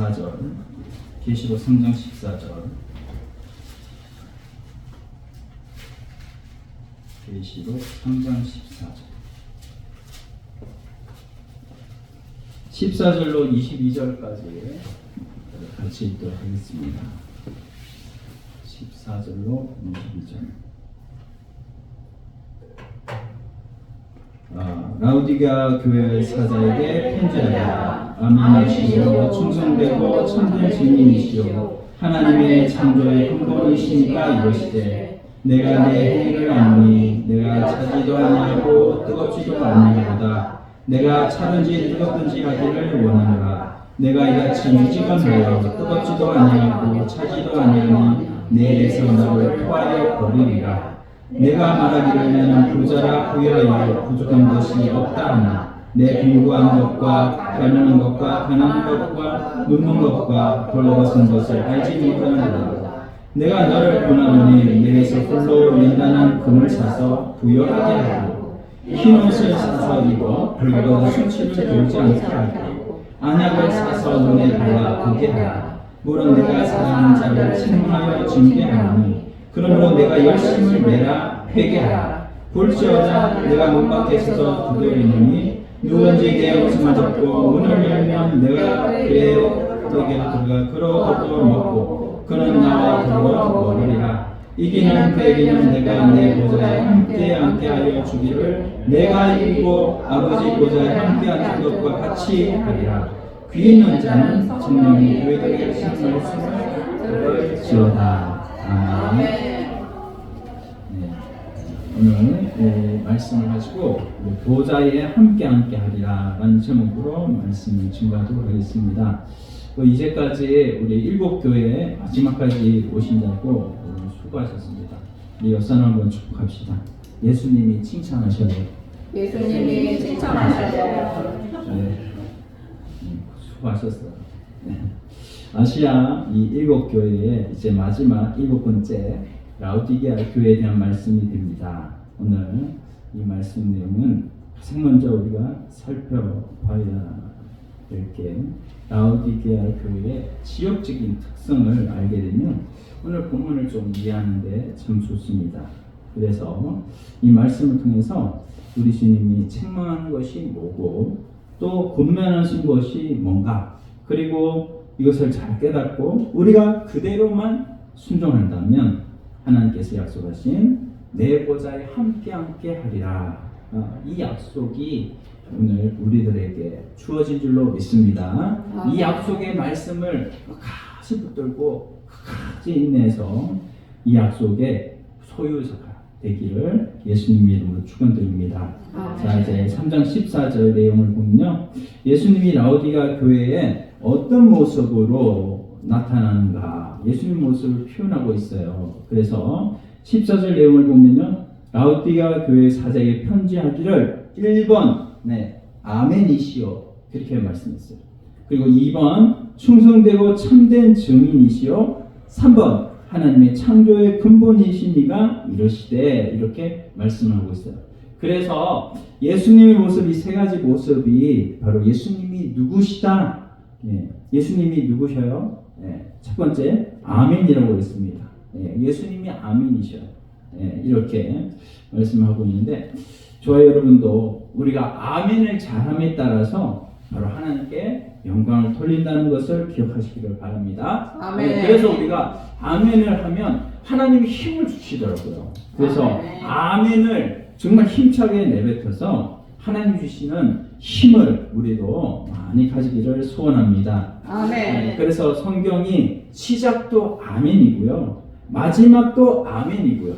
14절, 계시록 3장 14절, 계시록 3장 14절, 14절로 22절까지 같이 읽도록 하겠습니다. 14절로 22절. 라우디게아 교회 사자에게 편지하라. 아멘이시오, 충성되고 참된 증인이시오, 하나님의 창조의 근본이시니까 이러시되, 내가 내 행위를 아노니 내가 차지도 아니하고 뜨겁지도 아니하도다. 내가 차든지 뜨겁든지 하기를 원하노라. 내가 이같이 유지건하여 뜨겁지도 아니하고 차지도 아니하니 내일에서 너를 토하여 버리리라. 내가 말하기를 나는 부자라 부유하여 부족한 것이 없다 하나 내 공부한 것과 가련한 것과 가난한 것과 눕는 것과 벌거벗은 것을 알지 못하느니라. 내가 너를 권하노니 내게서 홀로 연단한 금을 사서 부여하게 하고 흰옷을 사서 입어 붉은 수치를 돌지 않게 하고 안약을 사서 눈에 발라 보게 하라. 물은 내가 사랑하는 자를 책망하여 징계하노니 그러므로 내가 열심을 내라 회개하라. 볼지어다 내가 문 밖에 서서 두드리노니 누구든지 내 옷을 잡고 문을 열면 내가 그에게로 들어가 그로 얻어 먹고 그는 나와 더불어 먹으리라. 이기는 그에게는 내가 내 보좌에 함께 하여 주기를 내가 이기고 아버지 보좌에 함께 앉은 것과 같이 하리라. 귀 있는 자는 성령이 교회들에게 하신 말씀을 들을지어다. 아멘. 오늘 말씀을 가지고 보좌에 함께 하리라 라는 제목으로 말씀을 증거하도록 하겠습니다. 이제까지 우리 일곱 교회 마지막까지 오신다고 수고하셨습니다. 우리 역사는 한번 축복합시다. 예수님이 칭찬하셔요. 예수님이 칭찬하셔요. 네. 수고하셨어요. 네. 아시아 이 일곱 교회의 이제 마지막 일곱 번째 라우디게아 교회에 대한 말씀이 됩니다. 오늘 이 말씀 내용은 가장 먼저 우리가 살펴봐야 될 게 라우디게아 교회의 지역적인 특성을 알게 되면 오늘 본문을 좀 이해하는데 참 좋습니다. 그래서 이 말씀을 통해서 우리 주님이 책망하는 것이 뭐고 또 권면하신 것이 뭔가 그리고 이것을 잘 깨닫고 우리가 그대로만 순종한다면 하나님께서 약속하신 내 보좌에 함께 하리라. 이 약속이 오늘 우리들에게 주어진 줄로 믿습니다. 이 약속의 말씀을 끝까지 붙들고 끝까지 인내해서 이 약속의 소유자가 되기를 예수님 이름으로 축원드립니다. 자, 이제 3장 14절 내용을 보면요, 예수님이 라우디게아 교회에 어떤 모습으로 나타나는가 예수님 모습을 표현하고 있어요. 그래서 14절 내용을 보면요, 라우디게아 교회 사자에게 편지하기를 1번 아멘이시오 그렇게 말씀했어요. 그리고 2번 충성되고 참된 증인이시오, 3번 하나님의 창조의 근본이시니가 이러시되 이렇게 말씀하고 있어요. 그래서 예수님의 모습, 이 세 가지 모습이 바로 예수님이 누구시다. 예수님이 누구셔요? 첫 번째 아멘이라고 했습니다. 예수님이 아멘이셔요. 이렇게 말씀하고 있는데 저와 여러분도 우리가 아멘을 잘함에 따라서 바로 하나님께 영광을 돌린다는 것을 기억하시기를 바랍니다. 아멘. 그래서 우리가 아멘을 하면 하나님이 힘을 주시더라고요. 그래서 아멘을 정말 힘차게 내뱉어서 하나님 주시는 힘을 우리도 많이 가지기를 소원합니다. 아멘. 그래서 성경이 시작도 아멘이고요, 마지막도 아멘이고요.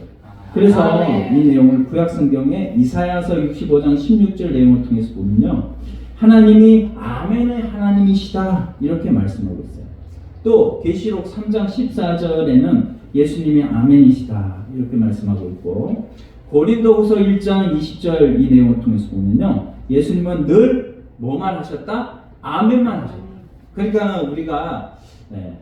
그래서 아멘. 이 내용을 구약 성경의 이사야서 65장 16절 내용을 통해서 보면요, 하나님이 아멘의 하나님이시다 이렇게 말씀하고 있어요. 또 계시록 3장 14절에는 예수님이 아멘이시다 이렇게 말씀하고 있고, 고린도후서 1장 20절 이 내용을 통해서 보면요, 예수님은 늘 뭐만 하셨다? 아멘만 하셨다. 그러니까 우리가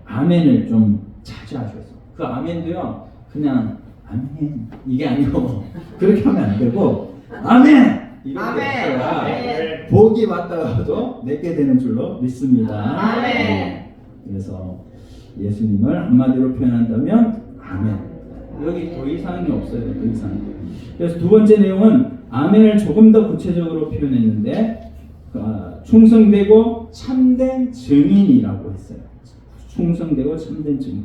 아멘을 좀 자주 하셔서 그 아멘도요 그냥 아멘 이게 아니고 그렇게 하면 안 되고 아멘 이렇게 해야 복이 왔다가도 내게 되는 줄로 믿습니다. 아멘. 그래서 예수님을 한마디로 표현한다면 아멘. 여기 더 이상이 없어요. 더 이상. 그래서 두 번째 내용은 아멘을 조금 더 구체적으로 표현했는데 충성되고 참된 증인이라고 했어요. 충성되고 참된 증인.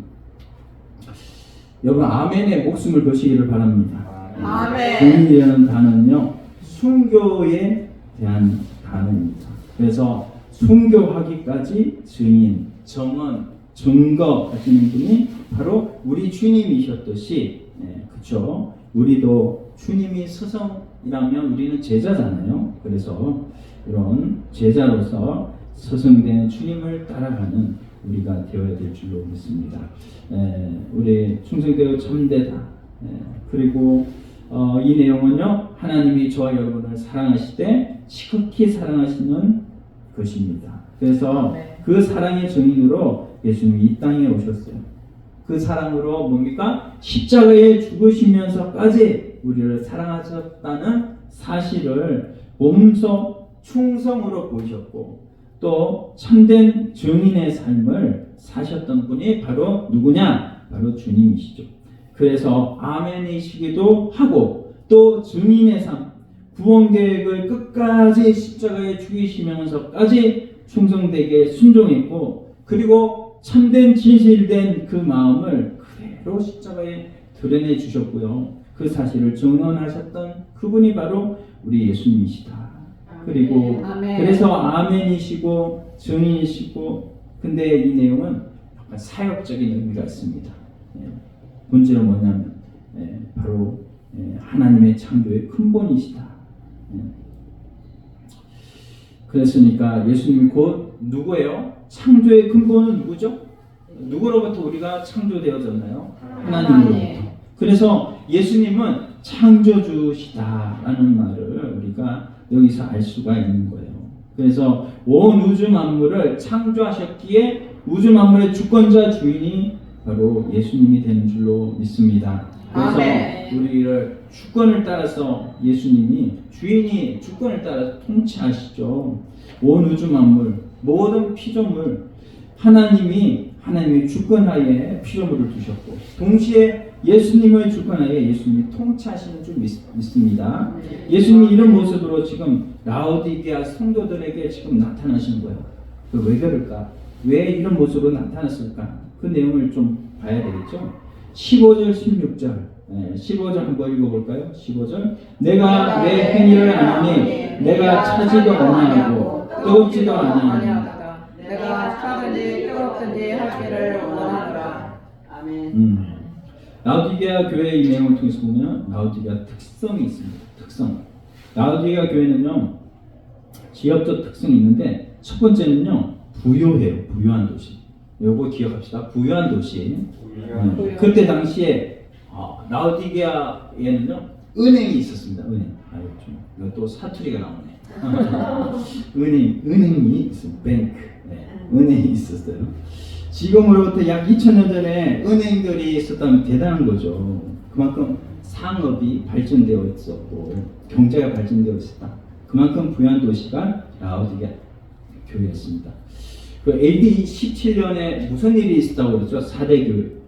여러분 아멘에 목숨을 거시기를 바랍니다. 아멘. 증인이라는 단어는요 순교에 대한 단어입니다. 그래서 순교하기까지 증인, 정언, 증거 하시는 분이 바로 우리 주님이셨듯이, 그렇죠? 우리도 주님이 스승이라면 우리는 제자잖아요. 그래서 이런 제자로서 스승된 주님을 따라가는 우리가 되어야 될 줄로 믿습니다. 우리 충성되고 참되다. 그리고 이 내용은요 하나님이 저와 여러분을 사랑하시되 지극히 사랑하시는 것입니다. 그래서 그 사랑의 증인으로 예수님이 이 땅에 오셨어요. 그 사랑으로 뭡니까? 십자가에 죽으시면서까지 우리를 사랑하셨다는 사실을 몸소 충성으로 보이셨고 또 참된 증인의 삶을 사셨던 분이 바로 누구냐? 바로 주님이시죠. 그래서 아멘이시기도 하고 또 증인의 삶, 구원 계획을 끝까지 십자가에 죽이시면서까지 충성되게 순종했고 그리고 참된 진실된 그 마음을 그대로 십자가에 드러내 주셨고요. 그 사실을 증언하셨던 그분이 바로 우리 예수님이시다. 그리고 아멘. 그래서 아멘이시고 증인이시고 근데 이 내용은 약간 사역적인 의미가 있습니다. 본질은 뭐냐면 바로 하나님의 창조의 근본이시다. 그랬으니까 예수님이 곧 누구예요? 창조의 근본은 누구죠? 누구로부터 우리가 창조되어졌나요? 하나님으로부터. 그래서 예수님은 창조주시다라는 말을 우리가 여기서 알 수가 있는 거예요. 그래서 온 우주 만물을 창조하셨기에 우주 만물의 주권자 주인이 바로 예수님이 되는 줄로 믿습니다. 그래서 아멘. 우리를 주권을 따라서 예수님이 주인이 주권을 따라서 통치하시죠. 온 우주 만물 모든 피조물 하나님의 주권하에 피조물을 두셨고 동시에 예수님의 주권하에 예수님이 통치하시는 줄 믿습니다. 예수님이 이런 모습으로 지금 라오디게아 성도들에게 지금 나타나시는 거예요. 왜 그럴까? 왜 이런 모습으로 나타났을까? 그 내용을 좀 봐야 되겠죠. 15절 16절 15절 한번 읽어볼까요? 15절 내가 내 행위를 아노니 내가 차지도 아니하고 뜨겁지도 아니하니 내가 차든지 뜨겁든지 하기를 원하노라. 아멘. 라오디게아 교회의 이 내용을 통해서 보면 라오디게아 특성이 있습니다. 특성. 라오디게아 교회는요 지역적 특성이 있는데 첫 번째는요 부유해요. 부유한 도시. 요거 기억합시다. 부유한 도시. 그때 당시에 라오디게아에는요 은행이 있었습니다. 은행. 이것도 사투리가 나오네. 은행이 있어요. 뱅크. 은행이 있었어요. 지금으로부터 약 2000년 전에 은행들이 있었다면 대단한 거죠. 그만큼 상업이 발전되어 있었고 경제가 발전되어 있었다. 그만큼 부유한 도시가 라오디게아 교회였습니다. 그 AD 17년에 무슨 일이 있었다고 그랬죠? 4대 교회.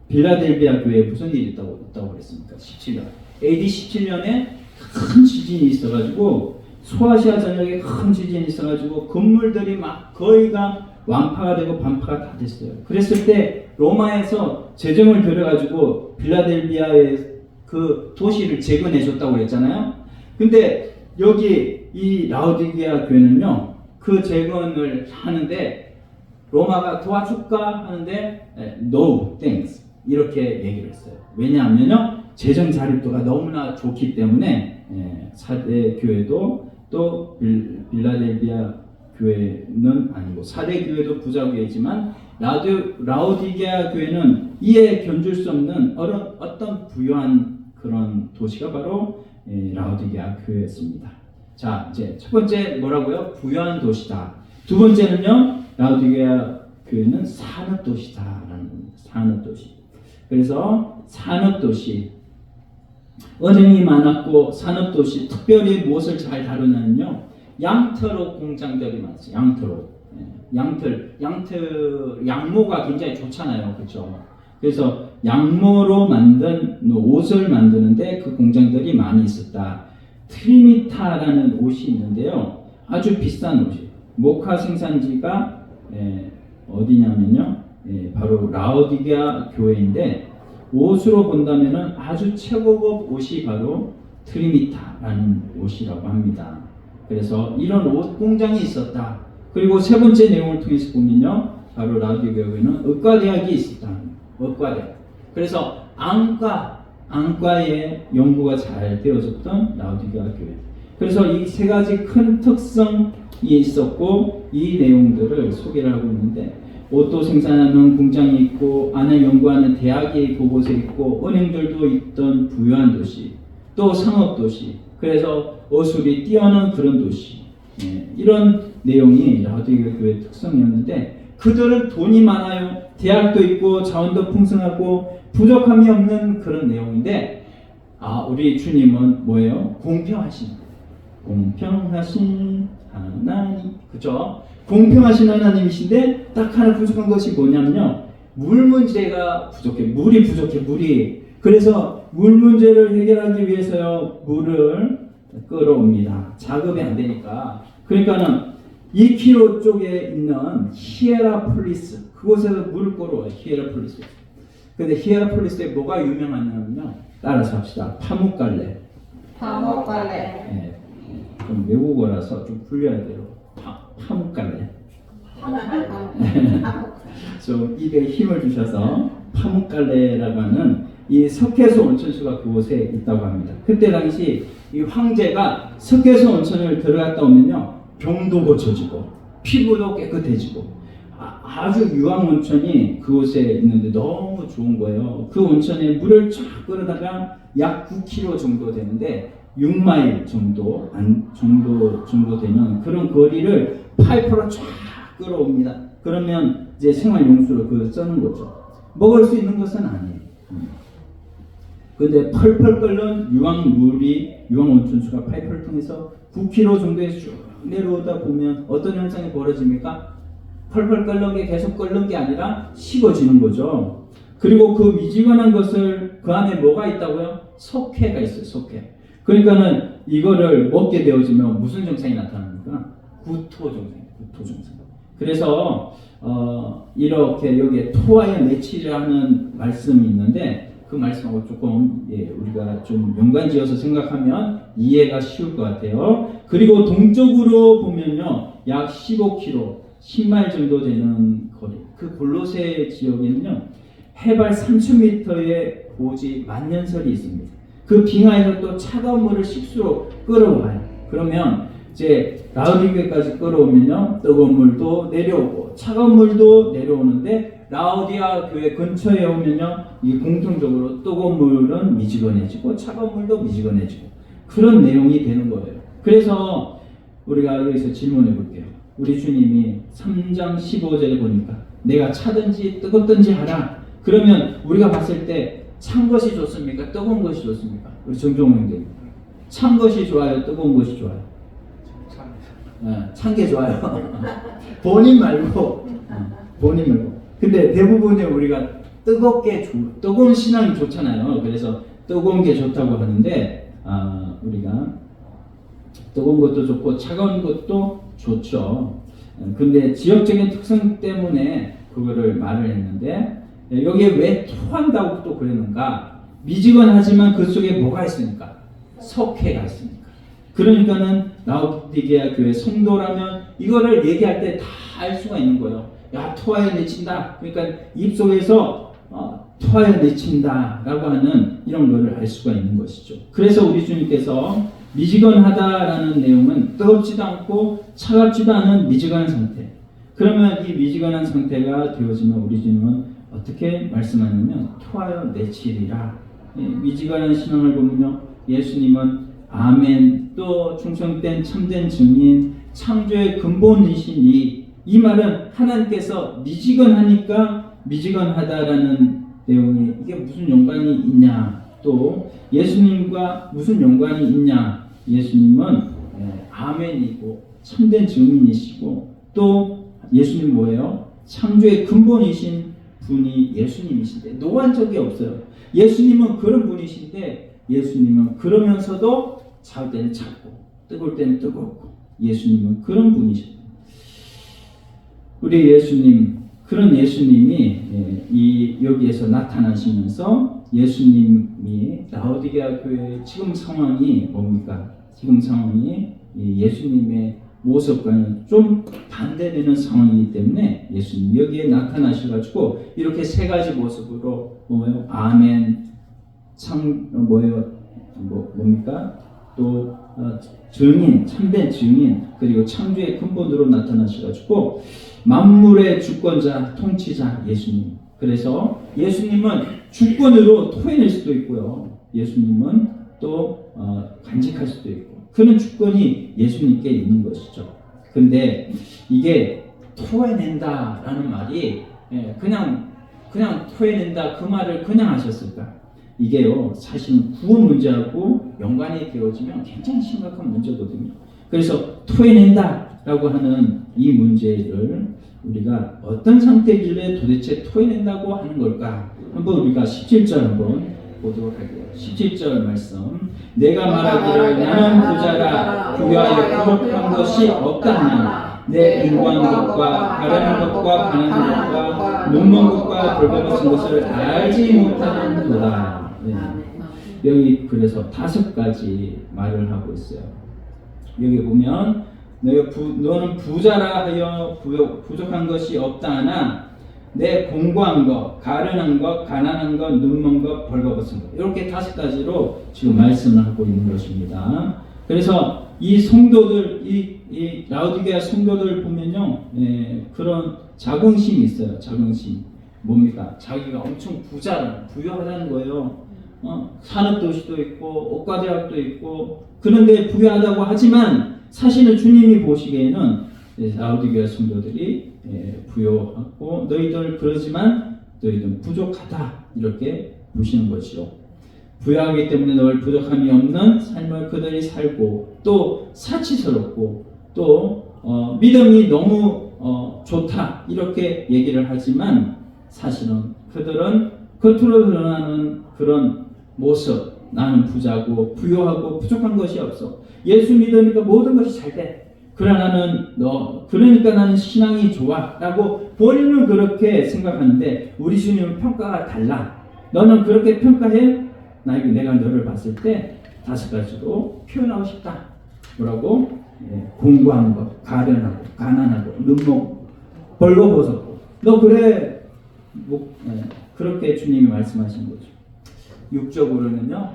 빌라델비아 교회에 무슨 일이 있다고 그랬습니까? 17년. AD 17년에 큰 지진이 있어가지고 소아시아 전역에 큰 지진이 있어가지고 건물들이 막 거의가 완파가 되고 반파가 다 됐어요. 그랬을 때 로마에서 재정을 들여가지고 빌라델비아의 그 도시를 재건해줬다고 그랬잖아요. 근데 여기 이 라오디게아 교회는요 그 재건을 하는데 로마가 도와줄까 하는데 no thanks 이렇게 얘기를 했어요. 왜냐하면요 재정 자립도가 너무나 좋기 때문에 4대 교회도 또 빌라델비아 교회는 아니고 4대 교회도 부자 교회지만 라오디게아 교회는 이에 견줄 수 없는 어떤 부유한 그런 도시가 바로 라오디게아 교회였습니다. 자, 이제 첫 번째 뭐라고요? 부유한 도시다. 두 번째는요, 라오디게아 교회는 산업 도시다라는 산업 도시. 그래서 산업 도시, 은행이 많았고 산업 도시, 특별히 무엇을 잘 다루냐면요, 양털옷 공장들이 많았어요. 양털옷. 양모가 굉장히 좋잖아요. 그렇죠? 그래서 양모로 만든 옷을 만드는데 그 공장들이 많이 있었다. 트리미타라는 옷이 있는데요. 아주 비싼 옷이에요. 모카 생산지가 어디냐면요. 바로 라오디게아 교회인데 옷으로 본다면은 아주 최고급 옷이 바로 트리미타라는 옷이라고 합니다. 그래서 이런 옷 공장이 있었다. 그리고 세 번째 내용을 통해서 보면요. 바로 라오디게아 교회는 의과대학이 있었다. 의과대학. 그래서 안과의 연구가 잘 되어졌던 라오디게아 교회. 그래서 이 세 가지 큰 특성이 있었고 이 내용들을 소개를 하고 있는데 옷도 생산하는 공장이 있고 안을 연구하는 대학이 그곳에 있고 은행들도 있던 부유한 도시 또 상업도시 그래서 어술이 뛰어난 그런 도시 이런 내용이 라오디게아 교회의 특성이었는데 그들은 돈이 많아요. 대학도 있고 자원도 풍성하고 부족함이 없는 그런 내용인데 우리 주님은 뭐예요? 공평하신 하나님 그죠? 공평하신 하나님이신데 딱 하나 부족한 것이 뭐냐면요. 물 문제가 부족해. 물이 그래서 물 문제를 해결하기 위해서요. 물을 끌어옵니다. 작업이 안 되니까. 그러니까는 2km 쪽에 있는 히에라폴리스 그곳에서 물을 끌어와요. 히에라폴리스. 근데 히에라폴리스에 뭐가 유명하냐면요. 따라서 합시다. 파묵갈래. 파묵갈래. 좀 외국어라서 좀 불려야 돼요. 파묵갈래. 좀 입에 힘을 주셔서 파묵갈래라고 하는 이 석회소 온천수가 그곳에 있다고 합니다. 그때 당시 이 황제가 석회소 온천을 들어갔다 오면요. 병도 고쳐지고 피부도 깨끗해지고 아주 유황 온천이 그곳에 있는데 너무 좋은 거예요. 그 온천에 물을 쫙 끌어다가 약 9km 정도 되는데 6마일 정도 되는 그런 거리를 파이프로 쫙 끌어옵니다. 그러면 이제 생활용수로 그걸 쓰는 거죠. 먹을 수 있는 것은 아니에요. 근데 펄펄 끓는 유황 온천수가 파이프를 통해서 9km 정도에서 쭉 내려오다 보면 어떤 현상이 벌어집니까? 펄펄 끓는 게 계속 끓는 게 아니라 식어지는 거죠. 그리고 그 미지근한 것을 그 안에 뭐가 있다고요? 석회가 있어요. 석회. 그러니까는 이거를 먹게 되어지면 무슨 증상이 나타납니까? 구토 증상. 그래서 이렇게 여기에 토하여 내치라는 말씀이 있는데 그 말씀하고 조금 우리가 좀 연관지어서 생각하면 이해가 쉬울 것 같아요. 그리고 동쪽으로 보면요, 약 15km, 10마일 정도 되는 거리. 그 골로새 지역에는요, 해발 3,000m의 고지 만년설이 있습니다. 그 빙하에서 또 차가운 물을 식수로 끌어와요. 그러면 이제 라오디게까지 끌어오면요, 뜨거운 물도 내려오고 차가운 물도 내려오는데 라오디게아 교회 근처에 오면요, 이 공통적으로 뜨거운 물은 미지근해지고 차가운 물도 미지근해지고 그런 내용이 되는 거예요. 그래서 우리가 여기서 질문해 볼게요. 우리 주님이 3장 15절에 보니까 내가 차든지 뜨겁든지 하라. 그러면 우리가 봤을 때 찬 것이 좋습니까? 뜨거운 것이 좋습니까? 우리 정종호 형님. 찬 것이 좋아요? 뜨거운 것이 좋아요? 찬 게 좋아요. 본인 말고. 근데 대부분의 우리가 뜨거운 신앙이 좋잖아요. 그래서 뜨거운 게 좋다고 하는데 우리가 뜨거운 것도 좋고 차가운 것도 좋죠. 근데 지역적인 특성 때문에 그거를 말을 했는데 여기에 왜 토한다고 또 그랬는가? 미지근하지만 그 속에 뭐가 있습니까? 석회가 있습니까? 그러니까는 라오디게아 교회 성도라면 이거를 얘기할 때 다 알 수가 있는 거예요. 야, 토하여 내친다. 그러니까 입속에서 토하여 내친다라고 하는 이런 거를 알 수가 있는 것이죠. 그래서 우리 주님께서 미지근하다라는 내용은 뜨겁지도 않고 차갑지도 않은 미지근한 상태. 그러면 이 미지근한 상태가 되어지면 우리 주님은 어떻게 말씀하냐면 토하여 내치리라. 미지근한 신앙을 보면요, 예수님은 아멘, 또 충성된 참된 증인, 창조의 근본이시니, 이 말은 하나님께서 미지근하니까 미지근하다라는 내용이 이게 무슨 연관이 있냐, 또 예수님과 무슨 연관이 있냐. 예수님은 아멘이고 참된 증인이시고 또 예수님 뭐예요? 창조의 근본이신 분이 예수님이신데 노한 적이 없어요. 예수님은 그런 분이신데 예수님은 그러면서도 차올 때는 찼고 뜨거울 때는 뜨겁고 예수님은 그런 분이십니다. 우리 예수님, 그런 예수님이 여기에서 나타나시면서 예수님이 라오디게아 교회의 지금 상황이 뭡니까? 지금 상황이 예수님의 모습과는 좀 반대되는 상황이기 때문에 예수님 여기에 나타나셔가지고 이렇게 세 가지 모습으로 뭐예요? 아멘, 뭡니까? 또 증인, 참된 증인, 그리고 창조의 근본으로 나타나셔가지고 만물의 주권자, 통치자 예수님. 그래서 예수님은 주권으로 토해낼 수도 있고요. 예수님은 또 간직할 수도 있고 그런 주권이 예수님께 있는 것이죠. 근데 이게 토해낸다라는 말이 그냥 토해낸다 그 말을 그냥 하셨을까? 이게요 사실은 구원 문제하고 연관이 되어지면 굉장히 심각한 문제거든요. 그래서 토해낸다라고 하는 이 문제를 우리가 어떤 상태길래 도대체 토해낸다고 하는 걸까? 한번 우리가 17절 한번 보도록 할게요. 17절 말씀. 내가 말하기를 나는 부자라 부여하여 부족한 것이 없다 하나 내 인고한 것과 가라는 것과 가난한 것과 눈먼 것과 벌거벗은 것을 알지 못하는도다. 네. 여기 그래서 5가지 말을 하고 있어요. 여기 보면 너는 부자라 하여 부족한 것이 없다 하나 내 공고한 것, 가련한 것, 가난한 것, 눈먼 것, 벌거벗은 것 이렇게 5가지로 지금 말씀을 하고 있는 것입니다. 그래서 이 성도들, 이 라오디게아 성도들 보면요, 그런 자긍심이 있어요. 자긍심 뭡니까? 자기가 엄청 부유하다는 거예요. 산업도시도 있고 옷가대학도 있고 그런데 부유하다고 하지만 사실은 주님이 보시기에는 라오디게아 성도들이 부유하고 너희들 그러지만 너희들은 부족하다 이렇게 보시는 것이죠. 부유하기 때문에 늘 부족함이 없는 삶을 그들이 살고 또 사치스럽고 또 믿음이 너무 좋다 이렇게 얘기를 하지만 사실은 그들은 겉으로 드러나는 그런 모습 나는 부자고 부유하고 부족한 것이 없어. 예수 믿으니까 모든 것이 잘 돼. 그러니까 나는 신앙이 좋아 라고 본인은 그렇게 생각하는데 우리 주님은 평가가 달라. 너는 그렇게 평가해? 내가 너를 봤을 때 5가지로 표현하고 싶다. 뭐라고? 공고한 것, 가련하고, 가난하고, 눈먼고, 벌거벗었고. 너 그래? 그렇게 주님이 말씀하신 거죠. 육적으로는요,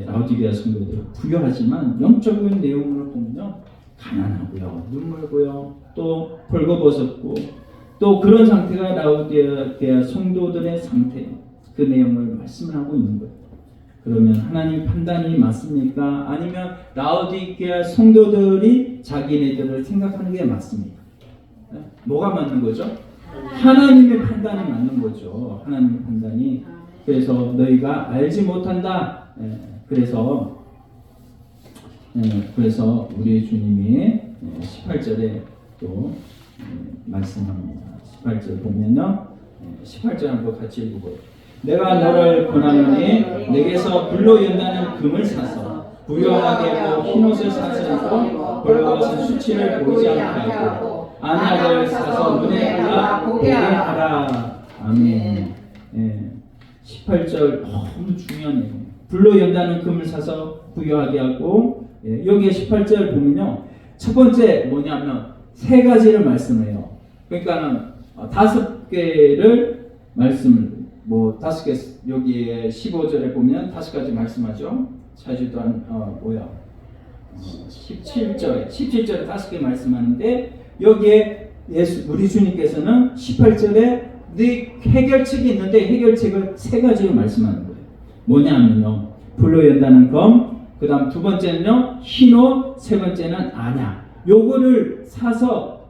라오디게아 성도들 부유하지만 영적인 내용으로 보면요, 가난하고요, 눈물고요, 또 벌거벗었고, 또 그런 상태가 라오디게아 성도들의 상태, 그 내용을 말씀을 하고 있는 거예요. 그러면 하나님 판단이 맞습니까? 아니면 라오디게아 성도들이 자기네들을 생각하는 게 맞습니까? 뭐가 맞는 거죠? 하나님의 판단이 맞는 거죠. 하나님의 판단이. 그래서 너희가 알지 못한다. 그래서 우리 주님이 18절에 또 말씀합니다. 18절 보면요. 18절 한번 같이 읽어보세요. 내가 너를 권하노니 내게서 불로 연다는 금을 사서 부유하게 하고 흰옷을 사서 입고 벌거벗은 수치를 보이지 않게 하고 안약을 사서 눈에 올라 보게 하라. 아멘. 18절 너무 중요한 내용. 불로 연다는 금을 사서 부유하게 하고 여기에 18절 보면요. 첫 번째 뭐냐면 3가지를 말씀해요. 그러니까는 5개를 말씀을 5개 여기에 15절에 보면 5가지 말씀하죠. 차주도한 17절에 5개 말씀하는데 여기에 우리 주님께서는 18절에 네 해결책이 있는데 해결책을 3가지로 말씀하는 거예요. 뭐냐면요. 불로 연다는 검, 그 다음 2번째는요. 흰옷, 3번째는 안약. 요거를 사서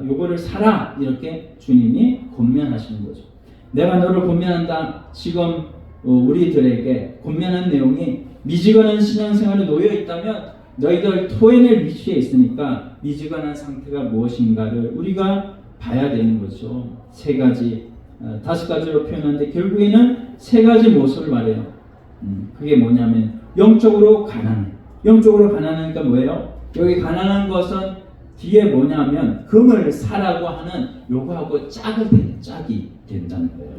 요거를 사라. 이렇게 주님이 권면하시는 거죠. 내가 너를 권면한다. 지금 우리들에게 권면한 내용이 미지근한 신앙생활에 놓여 있다면 너희들 토해낼 위치에 있으니까 미지근한 상태가 무엇인가를 우리가 봐야 되는 거죠. 세 가지, 다섯 가지로 표현하는데 결국에는 세 가지 모습을 말해요. 그게 뭐냐면 영적으로 가난해. 영적으로 가난하니까 뭐예요? 여기 가난한 것은 뒤에 뭐냐면 금을 사라고 하는 요거하고 짝이 된다는 거예요.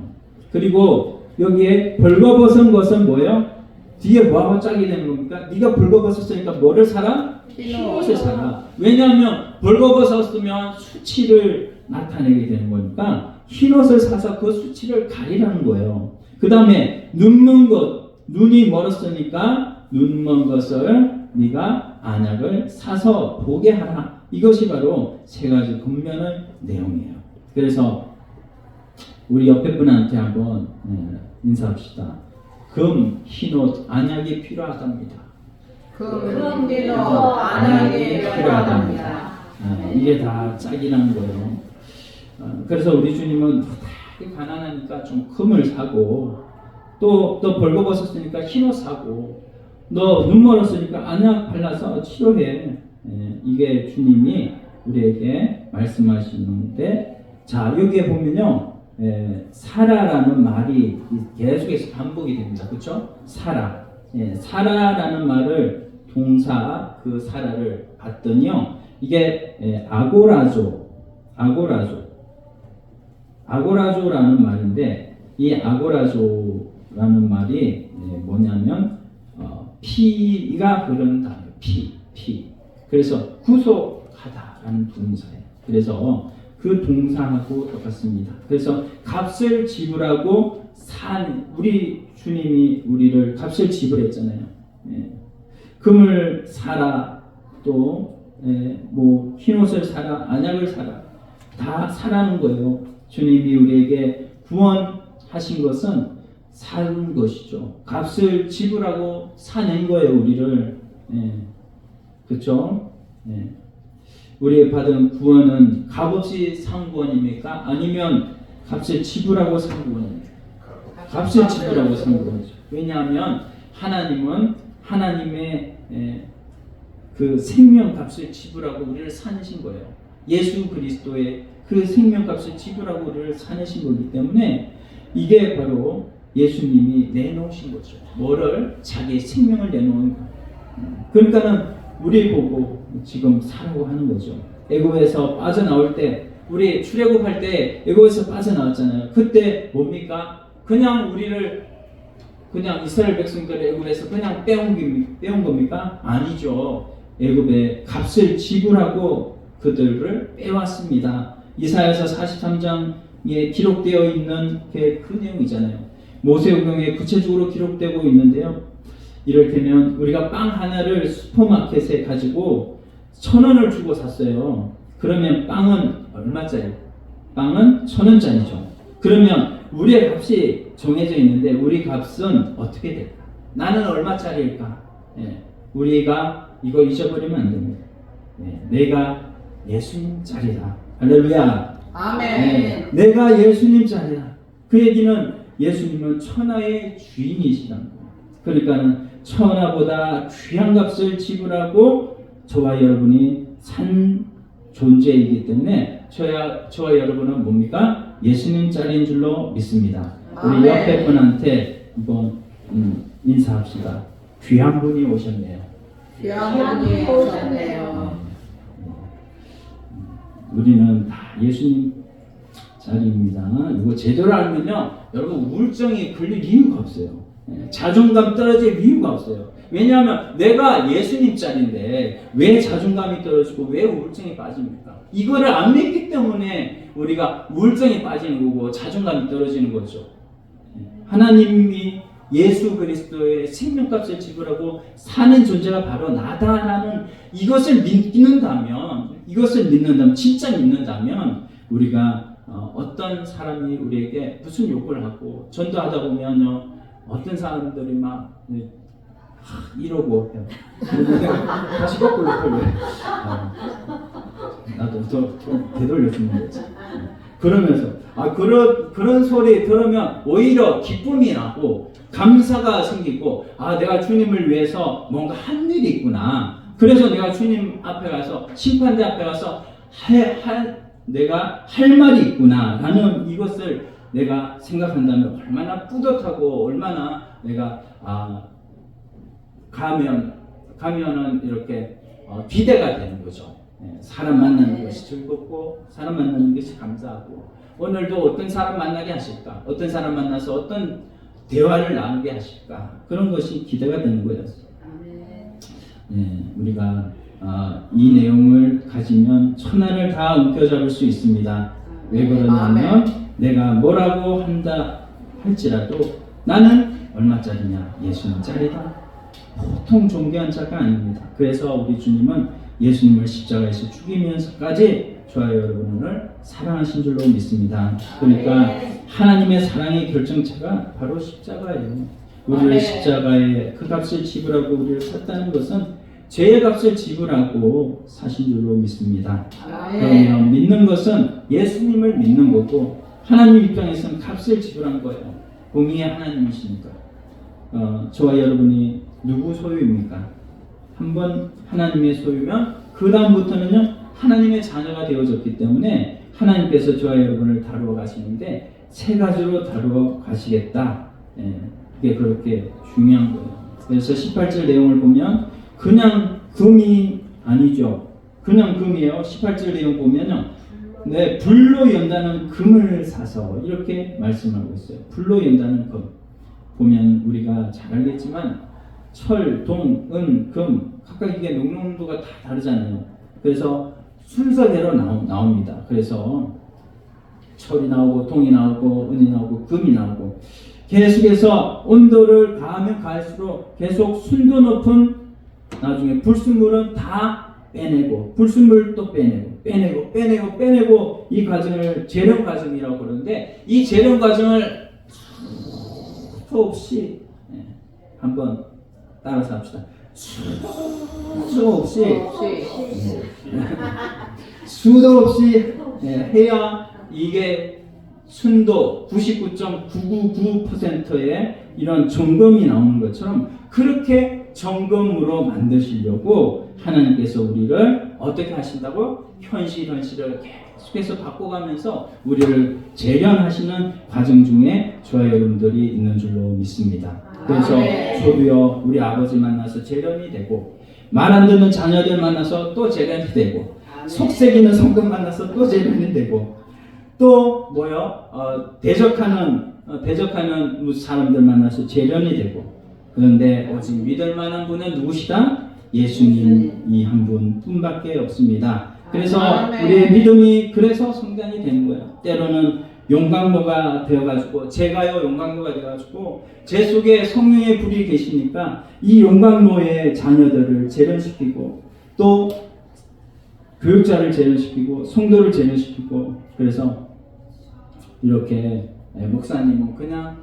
그리고 여기에 벌거벗은 것은 뭐예요? 뒤에 뭐하고 짝이 되는 겁니까? 네가 벌거벗었으니까 뭐를 사라? 흰옷을 사라. 왜냐하면 벌거벗었으면 수치를 나타내게 되는 거니까 흰옷을 사서 그 수치를 가리라는 거예요. 그 다음에 눈먼 것, 눈이 멀었으니까 눈먼 것을 네가 안약을 사서 보게 하라. 이것이 바로 세 가지 근면의 내용이에요. 그래서 우리 옆에 분한테 한번 인사합시다. 금, 흰옷, 안약이 필요하답니다. 금, 흰옷, 안약이 필요하답니다. 이게 다 짝이라는 거예요. 그래서 우리 주님은 가난하니까 좀 금을 사고 또 벌거벗었으니까 흰옷 사고 너 눈 멀었으니까 안약 발라서 치료해. 이게 주님이 우리에게 말씀하시는데, 자 여기에 보면요, 사라라는 말이 계속해서 반복이 됩니다. 그렇죠? 사라. 사라라는 말을 동사 그 사라를 봤더니요, 이게 아고라조라는 말인데, 이 아고라조라는 말이 뭐냐면 피가 흐르는 단어, 피. 그래서 구속하다라는 동사예요. 그래서 그 동사하고 똑같습니다. 그래서 값을 지불하고 우리 주님이 우리를 값을 지불했잖아요. 금을 사라, 또 뭐 흰옷을 사라, 안약을 사라, 다 사라는 거예요. 주님이 우리에게 구원하신 것은 산 것이죠. 값을 지불하고 사낸 거예요, 우리를. 그렇죠? 우리의 받은 구원은 값없이 산 구원입니까? 아니면 값을 지불하고 산 구원입니까? 값을 지불하고 산 구원이죠. 왜냐하면 하나님은 하나님의 그 생명값을 지불하고 우리를 사내신 거예요. 예수 그리스도의 그 생명값을 지불하고 우리를 사내신 거기 때문에 이게 바로 예수님이 내놓으신 거죠. 뭐를? 자기의 생명을 내놓은 거예요. 그러니까는 우리 보고 지금 사라고 하는 거죠. 애굽에서 빠져나올 때, 우리 출애굽할 때 애굽에서 빠져나왔잖아요. 그때 뭡니까? 그냥 우리를 그냥 이스라엘 백성들을 애굽에서 그냥 빼온 겁니까? 아니죠. 애굽의 값을 지불하고 그들을 빼왔습니다. 이사야서 43장에 기록되어 있는 그 내용이잖아요. 모세오경에 구체적으로 기록되고 있는데요. 이를테면 우리가 빵 하나를 슈퍼마켓에 가지고 1,000원을 주고 샀어요. 그러면 빵은 얼마짜리? 빵은 1,000원짜리죠. 그러면 우리의 값이 정해져 있는데 우리 값은 어떻게 될까? 나는 얼마짜리일까? 우리가 이거 잊어버리면 안 됩니다. 내가 예수님 자리다. 할렐루야. 아멘. 내가 예수님 자리다. 그 얘기는 예수님은 천하의 주인이시라는 거예요. 그러니까는 천하보다 귀한 값을 지불하고 저와 여러분이 산 존재이기 때문에 저와 여러분은 뭡니까? 예수님 자리인 줄로 믿습니다. 우리 아멘. 옆에 분한테 한번 인사합시다. 귀한 분이 오셨네요. 귀한 분이 오셨네요. 우리는 다 예수님 자리입니다. 이거 제대로 알면요, 여러분 우울증이 걸릴 이유가 없어요. 자존감 떨어질 이유가 없어요. 왜냐하면 내가 예수님 자리인데 왜 자존감이 떨어지고 왜 우울증이 빠집니까? 이거를 안 믿기 때문에 우리가 우울증이 빠지는 거고 자존감이 떨어지는 거죠. 하나님이 예수 그리스도의 생명값을 지불하고 사는 존재가 바로 나다라는 이것을 믿는다면, 진짜 믿는다면 우리가 어떤 사람이 우리에게 무슨 욕을 하고 전도하다 보면요, 어떤 사람들이 막 이러고 해요. 다시 거꾸로 돌려. 나도 좀 되돌려주는 거지. 그러면서 그런 소리 들으면 오히려 기쁨이 나고 감사가 생기고, 내가 주님을 위해서 뭔가 한 일이 있구나. 그래서 내가 주님 앞에 가서 심판대 앞에 가서 내가 할 말이 있구나 라는 이것을 내가 생각한다면 얼마나 뿌듯하고 얼마나 내가 가면은 이렇게 기대가 되는 거죠. 사람 만나는 것이 즐겁고 사람 만나는 것이 감사하고 오늘도 어떤 사람 만나게 하실까? 어떤 사람 만나서 어떤 대화를 나누게 하실까? 그런 것이 기대가 되는 거예요. 우리가 이 내용을 가지면 천하를 다 움켜잡을 수 있습니다. 왜 그러냐면 내가 뭐라고 한다 할지라도 나는 얼마짜리냐? 예수님짜리다. 보통 존귀한 자가 아닙니다. 그래서 우리 주님은 예수님을 십자가에서 죽이면서까지 저와 여러분을 사랑하신 줄로 믿습니다. 그러니까 하나님의 사랑의 결정체가 바로 십자가예요. 우리를 십자가에 그 값을 지불하고 우리를 샀다는 것은 죄의 값을 지불하고 사신 줄로 믿습니다. 그러면 믿는 것은 예수님을 믿는 거고 하나님 입장에서는 값을 지불한 거예요. 공의의 하나님이시니까. 저와 여러분이 누구 소유입니까? 한번 하나님의 소유면 그 다음부터는요 하나님의 자녀가 되어졌기 때문에 하나님께서 저와 여러분을 다루어 가시는데 세 가지로 다루어 가시겠다. 그게 그렇게 중요한 거예요. 그래서 18절 내용을 보면 그냥 금이 아니죠. 그냥 금이에요. 18절 내용 보면요. 불로 연다는 금을 사서 이렇게 말씀하고 있어요. 불로 연다는 금. 보면 우리가 잘 알겠지만 철, 동, 은, 금 각각 이게 농도가 다 다르잖아요. 그래서 순서대로 나옵니다. 그래서 철이 나오고 동이 나오고 은이 나오고 금이 나오고 계속해서 온도를 가하면 가할수록 계속 순도 높은 나중에 불순물은 다 빼내고 불순물 또 빼내고 이 과정을 재련 과정이라고 그러는데 이 재련 과정을 수없이 한번 따라서 합시다. 수도 없이 해야 이게 순도 99.999%의 이런 점검이 나오는 것처럼 그렇게 점검으로 만드시려고 하나님께서 우리를 어떻게 하신다고? 현실을 계속해서 바꿔가면서 우리를 재련하시는 과정 중에 저와 여러분들이 있는 줄로 믿습니다. 그래서 저도요 우리 아버지 만나서 재련이 되고 말 안 듣는 자녀들 만나서 또 재련이 되고 속색이는 성금 만나서 또 재련이 되고 또 대적하는 사람들 만나서 재련이 되고 그런데 오직 믿을 만한 분은 누구시다? 예수님이 한 분뿐밖에 없습니다. 그래서 우리의 믿음이 그래서 성장이 되는 거예요. 때로는 용광로가 되어가지고 제가요 용광로가 되어가지고 제 속에 성령의 불이 계시니까 이 용광로의 자녀들을 재련시키고 또 교육자를 재련시키고 성도를 재련시키고 그래서 이렇게 목사님은 그냥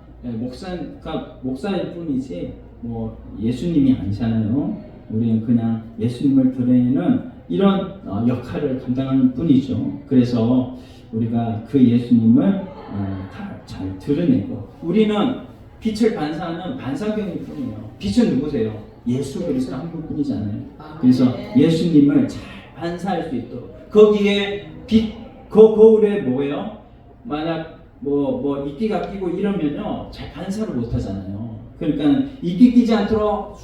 목사일 뿐이지 뭐 예수님이 아니잖아요. 우리는 그냥 예수님을 드러내는 이런 역할을 감당하는 뿐이죠. 그래서 우리가 그 예수님을 다 잘 드러내고 우리는 빛을 반사하는 반사경일 뿐이에요. 빛은 누구세요? 예수 그리스도 한 분뿐이잖아요. 그래서 예수님을 잘 반사할 수 있도록 거기에 빛 거울에 뭐예요? 만약 뭐 이끼가 끼고 이러면요 잘 반사를 못 하잖아요. 그러니까 이끼 끼지 않도록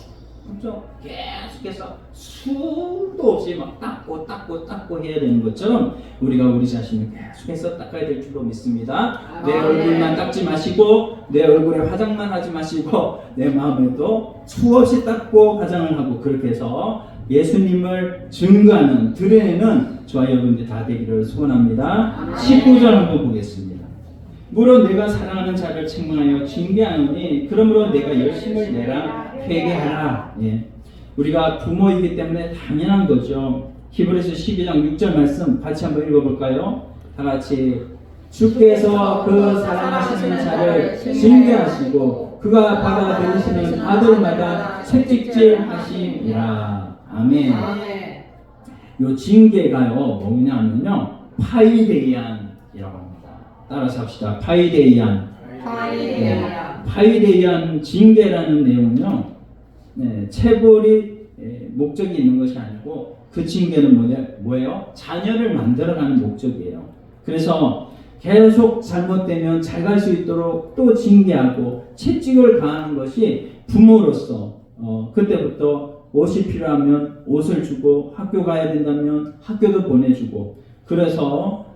계속해서 수도 없이 막 닦고 해야 되는 것처럼 우리가 우리 자신을 계속해서 닦아야 될 줄로 믿습니다. 내 얼굴만 닦지 마시고 내 얼굴에 화장만 하지 마시고 내 마음에도 수없이 닦고 화장을 하고 그렇게 해서 예수님을 증거하는 드러내는 저와 여러분들 다 되기를 소원합니다. 19절 한번 보겠습니다. 물론 내가 사랑하는 자를 책망하여 징계하노니 그러므로 내가 열심을 내라 회개하라. 우리가 부모이기 때문에 당연한 거죠. 히브리서 12장 6절 말씀 같이 한번 읽어볼까요? 다 같이 주께서 그 사랑하시는 자를 징계하시고 그가 받아들이시는 아들마다 채찍질 하시니라. 아멘. 요 징계가요 뭐냐면요 파이데이안이라고 합니다. 따라서 합시다. 파이데이안. 파이데이안 징계라는 내용은요 체벌이 목적이 있는 것이 아니고 그 징계는 뭐예요? 자녀를 만들어가는 목적이에요. 그래서 계속 잘못되면 잘 갈 수 있도록 또 징계하고 채찍을 가하는 것이 부모로서 그때부터 옷이 필요하면 옷을 주고 학교 가야 된다면 학교도 보내주고 그래서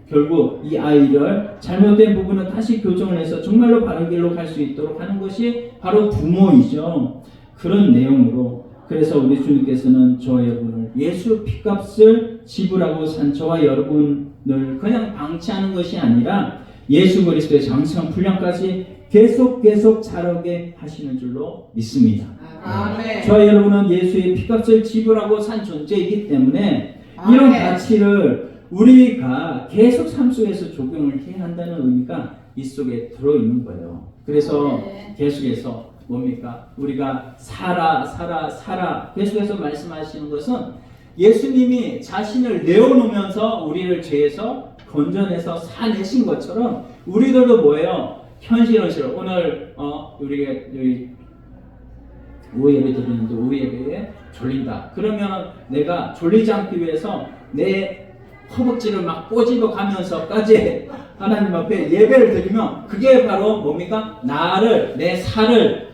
결국 이 아이를 잘못된 부분은 다시 교정을 해서 정말로 바른 길로 갈 수 있도록 하는 것이 바로 부모이죠. 그런 내용으로 그래서 우리 주님께서는 저와 여러분을 예수 피값을 지불하고 산 저와 여러분을 그냥 방치하는 것이 아니라 예수 그리스도의 장성한 분량까지 계속 자라게 하시는 줄로 믿습니다. 아멘. 저와 여러분은 예수의 피값을 지불하고 산 존재이기 때문에 이런 아멘. 가치를 우리가 계속 삶 속에서 적용을 해야 한다는 의미가 이 속에 들어있는 거예요. 그래서 계속해서 뭡니까? 우리가 살아 계속해서 말씀하시는 것은 예수님이 자신을 내어놓으면서 우리를 죄에서 건져내서 사내신 것처럼 우리들도 뭐예요? 현실 오늘 우리가 여기 오후 예배 드리는데 오후 예배에 졸린다. 그러면 내가 졸리지 않기 위해서 내 허벅지를 막 꼬집어 가면서까지 하나님 앞에 예배를 드리면 그게 바로 뭡니까? 내 살을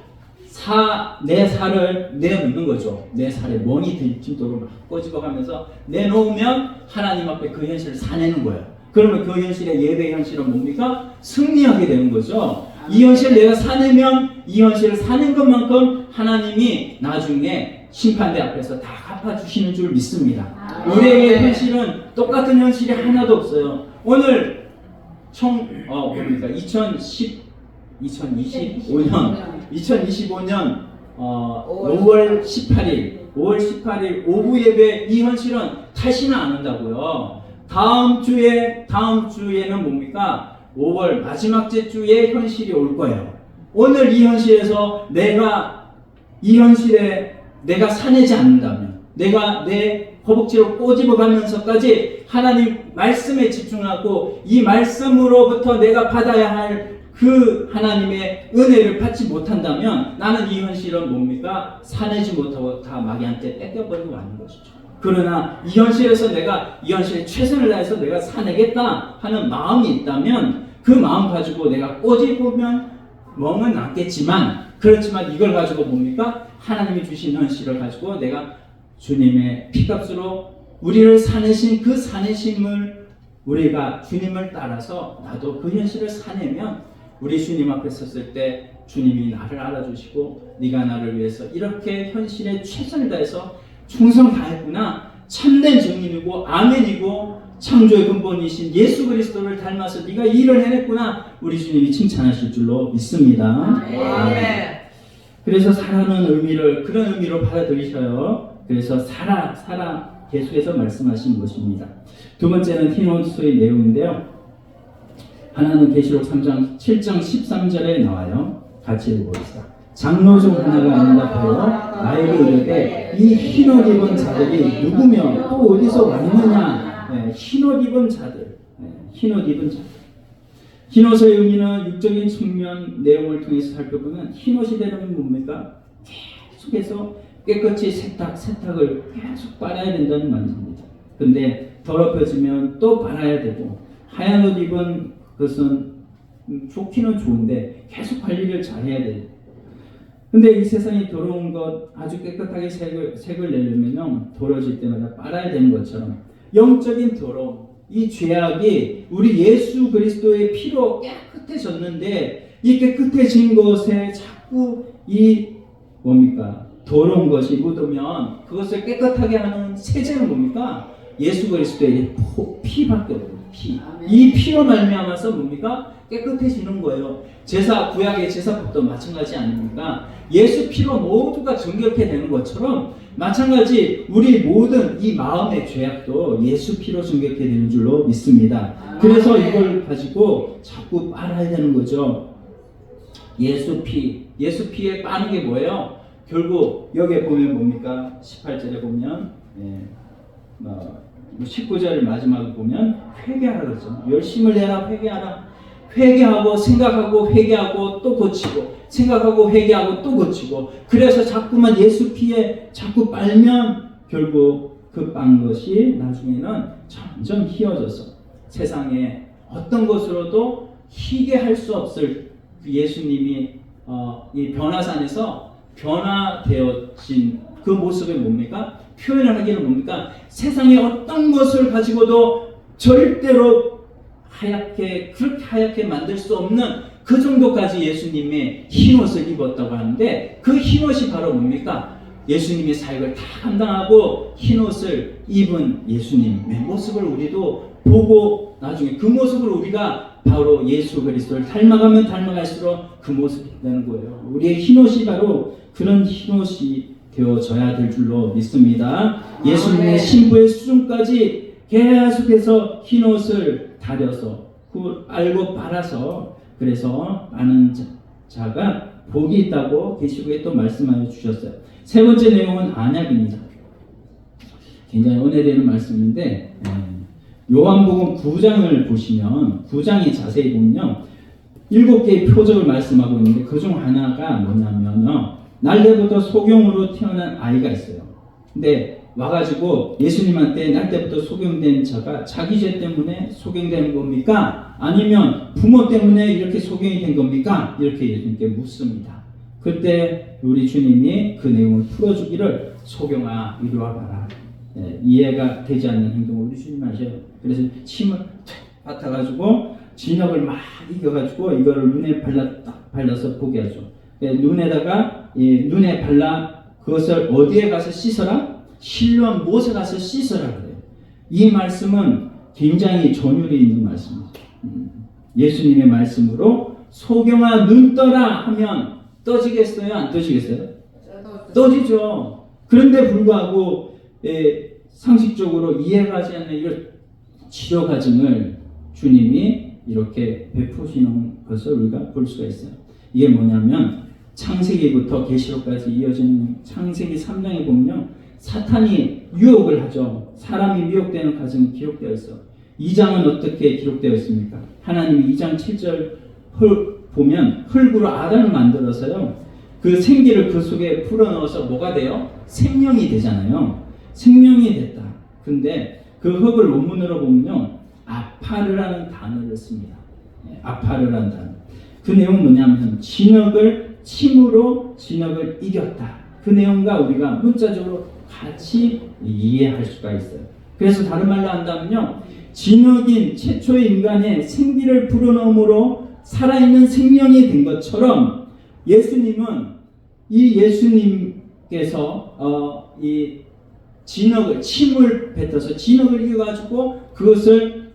내놓는 거죠. 내 살에 멍이 들도록 막 꼬집어 가면서 내놓으면 하나님 앞에 그 현실을 사내는 거예요. 그러면 그 현실의 예배 현실은 뭡니까? 승리하게 되는 거죠. 이 현실을 내가 사내면 이 현실을 사는 것만큼 하나님이 나중에 심판대 앞에서 다 갚아주시는 줄 믿습니다. 우리에게 현실은 똑같은 현실이 하나도 없어요. 오늘 2025년 5월 18일 오후 예배 이 현실은 다시는 안 온다고요. 다음 주에는 뭡니까? 5월 마지막 주에 현실이 올 거예요. 오늘 이 현실에서 이 현실에 내가 사내지 않는다면 내가 내 허벅지를 꼬집어 가면서까지 하나님 말씀에 집중하고 이 말씀으로부터 내가 받아야 할 그 하나님의 은혜를 받지 못한다면 나는 이 현실은 뭡니까? 사내지 못하고 다 마귀한테 뺏겨버리고 마는 것이죠. 그러나 이 현실에서 내가 이 현실에 최선을 다해서 내가 사내겠다 하는 마음이 있다면 그 마음 가지고 내가 꼬집으면 멍은 남겠지만 그렇지만 이걸 가지고 뭡니까? 하나님이 주신 현실을 가지고 내가 주님의 피값으로 우리를 사내신 그 사내심을 우리가 주님을 따라서 나도 그 현실을 사내면 우리 주님 앞에 섰을 때 주님이 나를 알아주시고 네가 나를 위해서 이렇게 현실에 최선을 다해서 충성 다했구나. 참된 증인이고 아멘이고 창조의 근본이신 예수 그리스도를 닮아서 네가 이 일을 해냈구나. 우리 주님이 칭찬하실 줄로 믿습니다. 아멘. 그래서 사랑하는 의미를 그런 의미로 받아들이셔요. 그래서 살아 계속해서 말씀하신 것입니다. 두 번째는 히노스의 내용인데요. 하나는 계시록 3장 7장 13절에 나와요. 같이 읽어봅시다. 장로 중 하나가 응답하여 나에게 이르되 이 흰옷 입은 자들이 누구며 또 어디서 왔느냐. 흰옷 입은 자들. 흰옷의 의미는 육적인 측면 내용을 통해서 살펴보면 흰옷이 되려면 뭡니까? 계속해서 깨끗이 세탁을 계속 빨아야 된다는 말입니다. 근데 더럽혀지면 또 빨아야 되고 하얀 옷 입은 그것은 좋기는 좋은데 계속 관리를 잘 해야 돼요. 근데 이 세상이 더러운 것 아주 깨끗하게 색을 내려면 더러워질 때마다 빨아야 되는 것처럼 영적인 더러움, 이 죄악이 우리 예수 그리스도의 피로 깨끗해졌는데 이 깨끗해진 것에 자꾸 이 뭡니까? 더러운 것이 묻으면 그것을 깨끗하게 하는 세제는 뭡니까? 예수 그리스도의 피밖에 없어요. 이 피로 말미암아서 뭡니까? 깨끗해지는 거예요. 구약의 제사법도 마찬가지 아닙니까? 예수 피로 모두가 정결케 되는 것처럼 마찬가지 우리 모든 이 마음의 죄악도 예수 피로 정결케 되는 줄로 믿습니다. 그래서 이걸 가지고 자꾸 빨아야 되는 거죠. 예수 피에 빠는 게 뭐예요? 결국 여기에 보면 뭡니까? 18절에 보면 19절 마지막에 보면 회개하라 그러죠. 열심을 내라 회개하라. 회개하고 생각하고 회개하고 또 고치고 생각하고 회개하고 또 고치고 그래서 자꾸만 예수 피에 자꾸 빨면 결국 그 빤 것이 나중에는 점점 휘어져서 세상에 어떤 것으로도 희게 할 수 없을 예수님이 이 변화산에서 변화되어진 그 모습이 뭡니까? 표현을 하기는 뭡니까? 세상에 어떤 것을 가지고도 절대로 그렇게 하얗게 만들 수 없는 그 정도까지 예수님의 흰옷을 입었다고 하는데 그 흰옷이 바로 뭡니까? 예수님의 사역을 다 감당하고 흰옷을 입은 예수님의 모습을 우리도 보고 나중에 그 모습을 우리가 바로 예수 그리스도를 닮아가면 닮아갈수록 그 모습이 된다는 거예요. 우리의 흰옷이 바로 그런 흰옷이 되어져야 될 줄로 믿습니다. 예수님의 신부의 수준까지 계속해서 흰옷을 다려서 그 알고 빨아서 그래서 많은 자가 복이 있다고 계시록에 또 말씀하여 주셨어요. 세 번째 내용은 안약입니다. 굉장히 은혜되는 말씀인데 요한복음 9장을 보시면 9장이 자세히 보면요 7개의 표적을 말씀하고 있는데 그중 하나가 뭐냐면요 날때부터 소경으로 태어난 아이가 있어요. 근데 와가지고 예수님한테 날때부터 소경된 자가 자기 죄 때문에 소경된 겁니까? 아니면 부모 때문에 이렇게 소경이 된 겁니까? 이렇게 예수님께 묻습니다. 그때 우리 주님이 그 내용을 풀어주기를 소경아 이리 와봐라. 이해가 되지 않는 행동을 우리 주님 하셔요. 그래서 침을 맡아가지고 진흙을 막 이겨가지고 이거를 눈에 발라서 보게 하죠. 눈에다가 눈에 발라 그것을 어디에 가서 씻어라? 실로암 못에 가서 씻어라 그래요. 이 말씀은 굉장히 전율이 있는 말씀이죠. 예수님의 말씀으로 소경아 눈 떠라 하면 떠지겠어요? 안 떠지겠어요? 떠지죠. 그런데 불구하고 상식적으로 이해가지 않는 이런 치료 과정을 주님이 이렇게 베푸시는 것을 우리가 볼 수가 있어요. 이게 뭐냐면 창세기부터 계시록까지 이어지는 창세기 3장에 보면 사탄이 유혹을 하죠. 사람이 미혹되는 과정이 기록되어 있어. 2장은 어떻게 기록되어 있습니까? 하나님이 2장 7절 보면 흙으로 아담을 만들어서요. 그 생기를 그 속에 풀어넣어서 뭐가 돼요? 생명이 되잖아요. 생명이 됐다. 근데 그 흙을 원문으로 보면요. 아파르라는 단어를 씁니다. 아파르라는 단어. 그 내용은 뭐냐면 침으로 진흙을 이겼다. 그 내용과 우리가 문자적으로 같이 이해할 수가 있어요. 그래서 다른 말로 한다면요. 진흙인 최초의 인간의 생기를 불어넣음으로 살아있는 생명이 된 것처럼 예수님은 이 예수님께서 이 진흙을 침을 뱉어서 진흙을 이겨가지고 그것을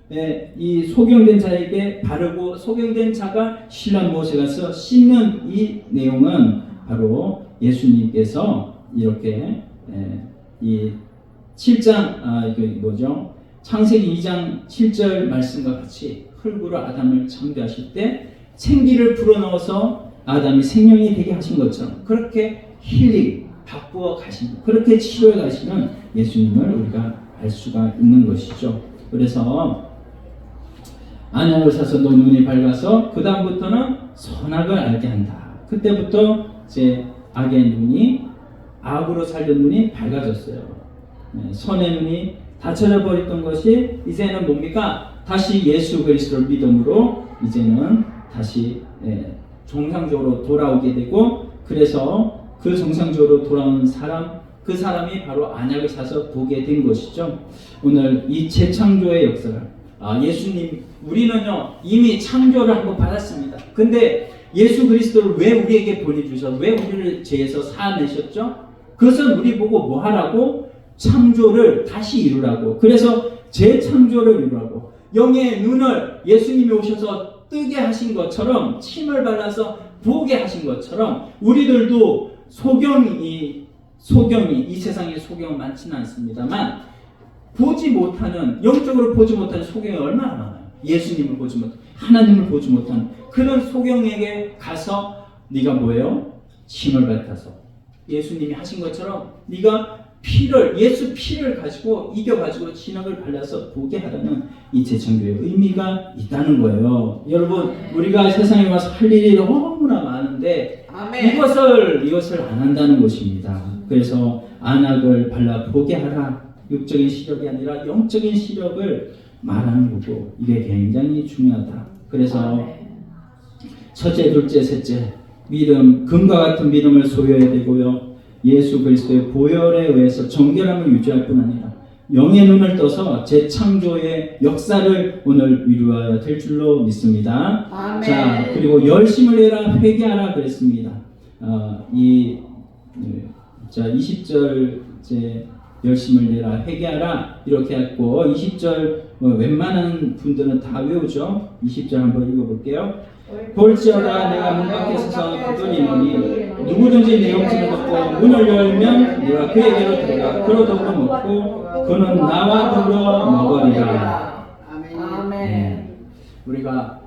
이 소경된 자에게 바르고 소경된 자가 신랑 못에 가서 씻는 이 내용은 바로 예수님께서 이렇게 이 7장 이게 뭐죠? 창세기 2장 7절 말씀과 같이 흙으로 아담을 창조하실 때 생기를 불어넣어서 아담이 생명이 되게 하신 것처럼 그렇게 힐링 바꾸어 가신 그렇게 치료해 가시는 예수님을 우리가 알 수가 있는 것이죠. 그래서 안약을 사서 너 눈이 밝아서 그 다음부터는 선악을 알게 한다. 그때부터 이제 악의 눈이 악으로 살던 눈이 밝아졌어요. 선의 눈이 닫혀져 버렸던 것이 이제는 뭡니까? 다시 예수 그리스도를 믿음으로 이제는 다시 정상적으로 돌아오게 되고 그래서 그 정상적으로 돌아온 사람 그 사람이 바로 안약을 사서 보게 된 것이죠. 오늘 이 재창조의 역사를 예수님 우리는요 이미 창조를 한번 받았습니다. 근데 예수 그리스도를 왜 우리에게 보내주셔서 왜 우리를 죄에서 사내셨죠? 그것은 우리 보고 뭐 하라고? 창조를 다시 이루라고. 그래서 재창조를 이루라고. 영의 눈을 예수님이 오셔서 뜨게 하신 것처럼 침을 발라서 보게 하신 것처럼 우리들도 소경이 이 세상에 소경은 많지는 않습니다만 보지 못하는 영적으로 보지 못하는 소경이 얼마나 많아요. 예수님을 보지 못하는 하나님을 보지 못하는 그런 소경에게 가서 네가 뭐예요? 침을 뱉어서 예수님이 하신 것처럼 네가 예수 피를 가지고 이겨가지고 진흙을 발라서 보게 하라는 이 재창조의 의미가 있다는 거예요. 여러분, 우리가 세상에 와서 할 일이 너무나 많은데 아멘. 이것을 안 한다는 것입니다. 그래서 안악을 발라 보게 하라. 육적인 시력이 아니라 영적인 시력을 말하는 거고, 이게 굉장히 중요하다. 그래서 첫째, 둘째, 셋째, 믿음, 금과 같은 믿음을 소유해야 되고요. 예수 그리스도의 보혈에 의해서 정결함을 유지할 뿐 아니라 영의 눈을 떠서 재창조의 역사를 오늘 이루어야 될 줄로 믿습니다. 아멘. 자, 그리고 열심을 내라 회개하라 그랬습니다. 20절 이제 열심을 내라 회개하라 이렇게 했고, 20절 웬만한 분들은 다 외우죠. 20절 한번 읽어볼게요. 볼지어다 내가 문 밖에 서서 두드리노니 누구든지 내 영혼을 듣고 문을 열면 내가 그에게로 들어가 그로 더불어 먹고 그는 나와 더불어 먹으리라. 아멘. 우리가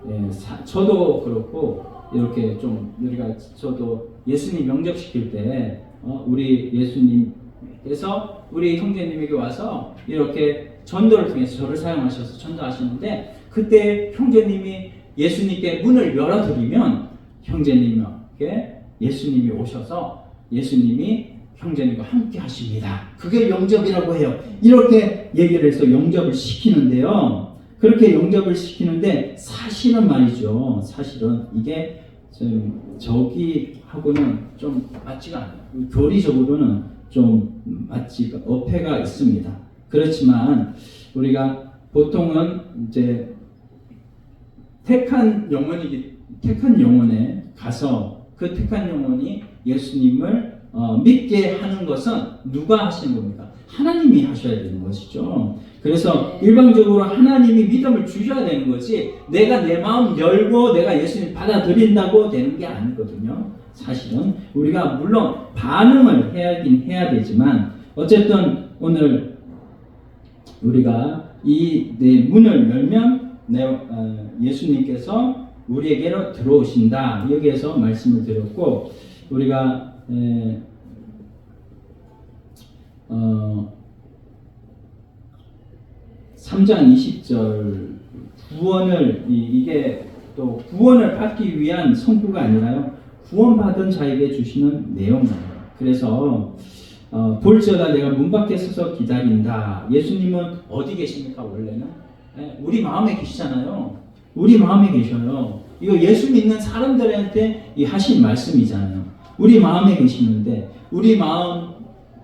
저도 그렇고 이렇게 좀 우리가 저도 예수님 영접시킬 때 우리 예수님께서 우리 형제님에게 와서 이렇게 전도를 통해서 저를 사용하셔서 전도하시는데, 그때 형제님이 예수님께 문을 열어드리면 형제님에게 예수님이 오셔서 예수님이 형제님과 함께 하십니다. 그게 영접이라고 해요. 이렇게 얘기를 해서 영접을 시키는데요. 그렇게 영접을 시키는데 사실은 말이죠. 사실은 이게 좀 저기하고는 좀 맞지가 않아요. 교리적으로는 좀 어폐가 있습니다. 그렇지만 우리가 보통은 이제 택한 영혼에 가서 그 택한 영혼이 예수님을 믿게 하는 것은 누가 하시는 겁니까? 하나님이 하셔야 되는 것이죠. 그래서 일방적으로 하나님이 믿음을 주셔야 되는 거지, 내가 내 마음 열고 내가 예수님 받아들인다고 되는 게 아니거든요. 사실은 우리가 물론 반응을 해야 되지만, 어쨌든 오늘 우리가 이 문을 열면 예수님께서 우리에게로 들어오신다. 여기에서 말씀을 드렸고, 우리가 3장 20절 구원을 이게 또 구원을 받기 위한 성부가 아니라요, 구원받은 자에게 주시는 내용이에요. 그래서 볼지어다 내가 문 밖에 서서 기다린다. 예수님은 어디 계십니까? 원래는 우리 마음에 계시잖아요. 우리 마음에 계셔요. 이거 예수 믿는 사람들한테 하신 말씀이잖아요. 우리 마음에 계시는데, 우리 마음,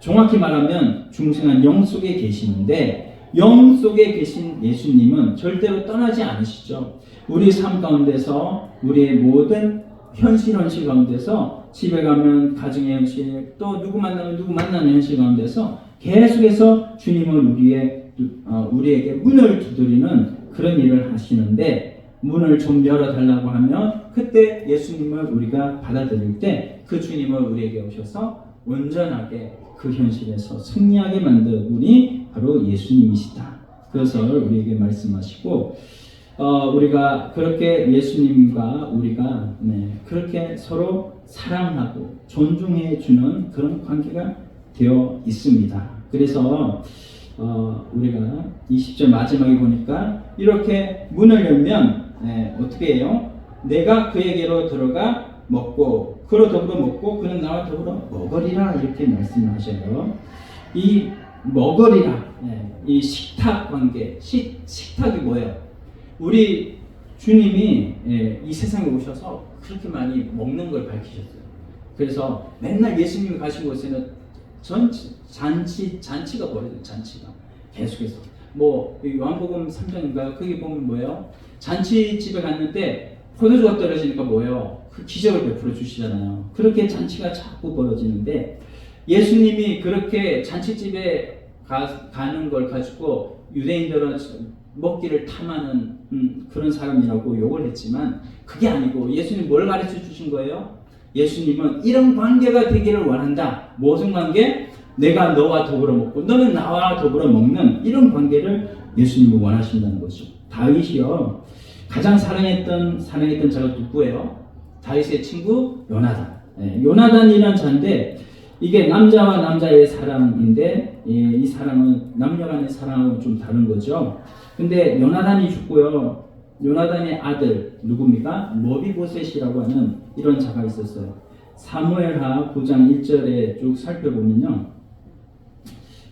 정확히 말하면 중생한 영 속에 계시는데, 영 속에 계신 예수님은 절대로 떠나지 않으시죠. 우리 삶 가운데서, 우리의 모든 현실 가운데서, 집에 가면 가정의 현실, 또 누구 만나면 누구 만나는 현실 가운데서 계속해서 주님은 우리에게 문을 두드리는 그런 일을 하시는데, 문을 좀 열어달라고 하면 그때 예수님을 우리가 받아들일 때 그 주님을 우리에게 오셔서 온전하게 그 현실에서 승리하게 만든 분이 바로 예수님이시다. 그것을 우리에게 말씀하시고, 우리가 그렇게 예수님과 우리가 그렇게 서로 사랑하고 존중해 주는 그런 관계가 되어 있습니다. 그래서 우리가 20절 마지막에 보니까 이렇게 문을 열면 어떻게 해요? 내가 그에게로 들어가 먹고 그로 더불어 먹고 그는 나와 더불어 먹으리라, 이렇게 말씀을 하셔요. 이 먹으리라, 이 식탁 관계, 식탁이 뭐예요? 우리 주님이 이 세상에 오셔서 그렇게 많이 먹는 걸 밝히셨어요. 그래서 맨날 예수님이 가신 곳에는 잔치가 벌어져요. 잔치가 계속해서 요한복음 3장인가요? 거기 보면 뭐예요? 잔치집에 갔는데 포도주가 떨어지니까 뭐예요? 그 기적을 베풀어 주시잖아요. 그렇게 잔치가 자꾸 벌어지는데, 예수님이 그렇게 잔치집에 가는 걸 가지고 유대인들은 먹기를 탐하는 그런 사람이라고 욕을 했지만, 그게 아니고 예수님 뭘 가르쳐 주신 거예요? 예수님은 이런 관계가 되기를 원한다. 무슨 관계? 내가 너와 더불어 먹고 너는 나와 더불어 먹는 이런 관계를 예수님이 원하신다는 거죠. 다윗이요, 가장 사랑했던 자가 누구예요? 다윗의 친구 요나단. 요나단이란 자인데, 이게 남자와 남자의 사랑인데 이 사랑은 남녀 간의 사랑하고 좀 다른 거죠. 근데 요나단이 죽고요. 요나단의 아들 누굽니까? 머비보셋이라고 하는 이런 자가 있었어요. 사무엘하 9장 1절에 쭉 살펴보면요.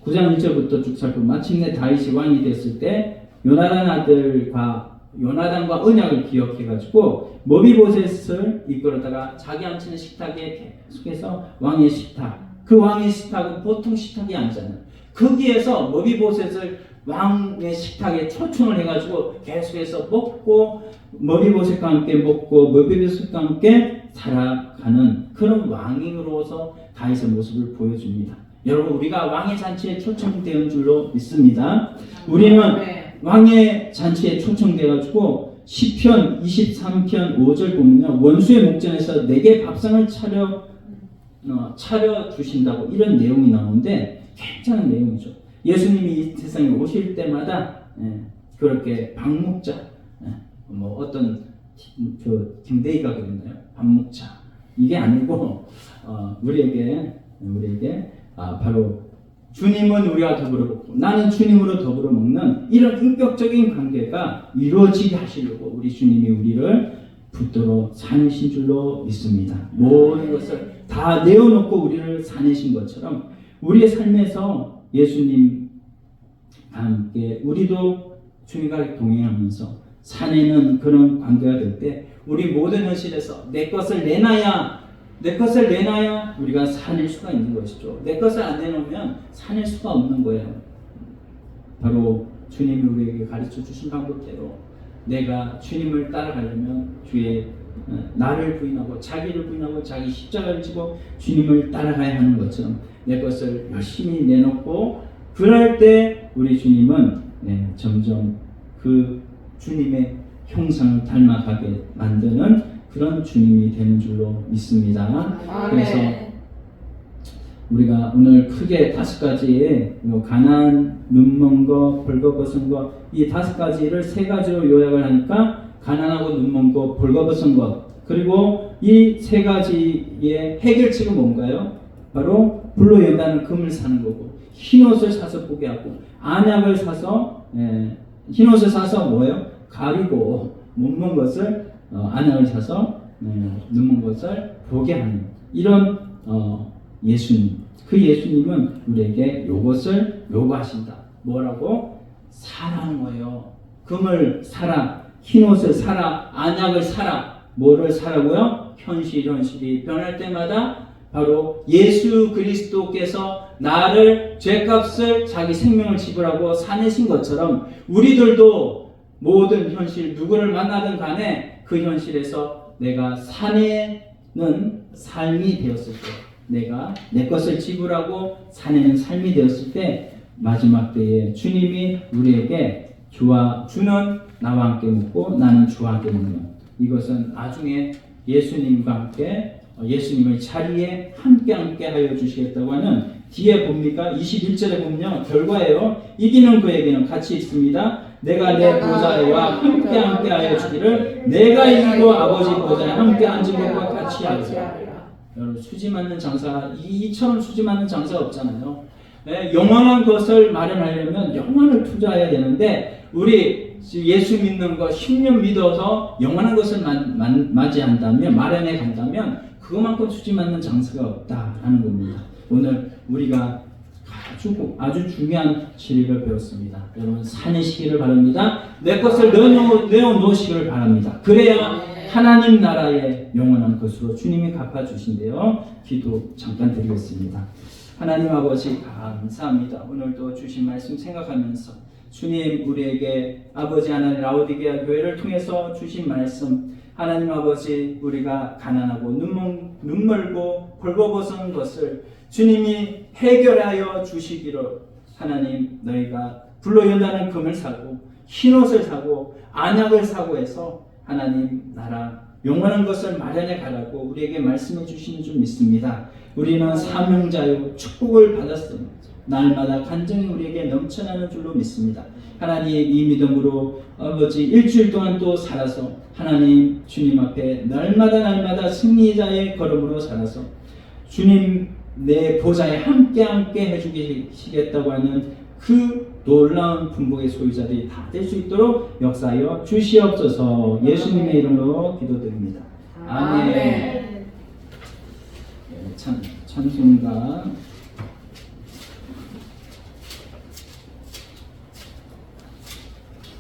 9장 1절부터 쭉 살펴보면 마침내 다윗이 왕이 됐을 때 요나단과 언약을 기억해가지고 머비보셋을 이끌었다가 자기 앉히는 식탁에 계속해서 왕의 식탁, 그 왕의 식탁은 보통 식탁이 아니잖아요. 거기에서 머비보셋을 왕의 식탁에 초청을 해가지고 계속해서 먹고 머비보셋과 함께 먹고 머비보셋과 함께 살아가는 그런 왕으로서 다윗의 모습을 보여줍니다. 여러분, 우리가 왕의 잔치에 초청된 줄로 믿습니다. 우리는 왕의 잔치에 초청돼가지고 시편 23편 5절 보면요, 원수의 목전에서 내게 밥상을 차려 주신다고 이런 내용이 나오는데 괜찮은 내용이죠. 예수님이 이 세상에 오실 때마다 그렇게 밥 먹자, 뭐 어떤 김대희가 그랬나요? 밥 먹자, 이게 아니고 우리에게 바로 주님은 우리와 더불어 먹고 나는 주님으로 더불어 먹는 이런 인격적인 관계가 이루어지게 하시려고 우리 주님이 우리를 붙들어 사내신 줄로 믿습니다. 모든 것을 다 내어놓고 우리를 사내신 것처럼 우리의 삶에서 예수님과 함께 우리도 주님과 동행하면서 사내는 그런 관계가 될 때 우리 모든 현실에서 내 것을 내놔야 우리가 사낼 수가 있는 것이죠. 내 것을 안 내놓으면 사낼 수가 없는 거예요. 바로 주님이 우리에게 가르쳐 주신 방법대로 내가 주님을 따라가려면 주의 나를 부인하고 자기를 부인하고 자기 십자가를 지고 주님을 따라가야 하는 것처럼 내 것을 열심히 내놓고 그럴 때 우리 주님은 점점 그 주님의 형상을 닮아가게 만드는 그런 주님이 되는 줄로 믿습니다. 그래서 우리가 오늘 크게 5가지의 가난, 눈먼 거, 벌거벗은 거, 이 5가지를 3가지로 요약을 하니까 가난하고 눈먼 거, 벌거벗은 거, 그리고 이 3가지의 해결책은 뭔가요? 바로 불로 연다는 금을 사는 거고, 흰옷을 사서 보게 하고, 안약을 사서 흰옷을 사서 뭐예요? 가리고 눈먼 것을 안약을 사서 눈먼 것을 보게 하는 이런 예수님. 그 예수님은 우리에게 이것을 요구하신다. 뭐라고? 사라는 거예요. 금을 사라, 흰옷을 사라, 안약을 사라. 뭐를 사라고요? 현실이 변할 때마다 바로 예수 그리스도께서 나를 죄값을 자기 생명을 지불하고 사내신 것처럼 우리들도 모든 현실 누구를 만나든 간에 그 현실에서 내가 사내는 삶이 되었을 때, 내가 내 것을 지불하고 사내는 삶이 되었을 때 마지막 때에 주님이 우리에게 주는 나와 함께 먹고 나는 주와 함께 먹는, 이것은 나중에 예수님과 함께 예수님의 자리에 함께 하여 주시겠다고 하는 뒤에 봅니까? 21절에 보면요, 결과예요. 이기는 그에게는 가치 있습니다. 내가 내 보좌와 함께 하여 주기를 내가 이기고 아버지 보좌에 함께 앉은 것과 같이 하리라. 여러분, 수지 맞는 장사, 이처럼 수지 맞는 장사 없잖아요. 영원한 것을 마련하려면 영원을 투자해야 되는데 우리 예수 믿는 거 10년 믿어서 영원한 것을 맞이한다면, 마련해 간다면 그것만큼 수지 맞는 장사가 없다라는 겁니다. 오늘 우리가 아주 중요한 진리를 배웠습니다. 여러분, 사내시기를 바랍니다. 내 것을 내어놓으시기를 바랍니다. 그래야 하나님 나라의 영원한 것으로 주님이 갚아주신대요. 기도 잠깐 드리겠습니다. 하나님 아버지 감사합니다. 오늘도 주신 말씀 생각하면서 주님, 우리에게 아버지 하나님 라오디게아 교회를 통해서 주신 말씀, 하나님 아버지 우리가 가난하고 눈멀고 벌거벗은 것을 주님이 해결하여 주시기를, 하나님 너희가 불로 연다는 금을 사고 흰옷을 사고 안약을 사고 해서 하나님 나라 영원한 것을 마련해 가라고 우리에게 말씀해 주시는 줄 믿습니다. 우리는 사명자요 축복을 받았습니다. 날마다 간증이 우리에게 넘쳐나는 줄로 믿습니다. 하나님, 이 믿음으로 아버지 일주일 동안 또 살아서 하나님 주님 앞에 날마다 승리자의 걸음으로 살아서 주님 내 보좌에 함께 해주시겠다고 하는 그 놀라운 분복의 소유자들이 다 될 수 있도록 역사하여 주시옵소서. 예수님의 이름으로 기도드립니다. 아멘. 아멘. 찬송가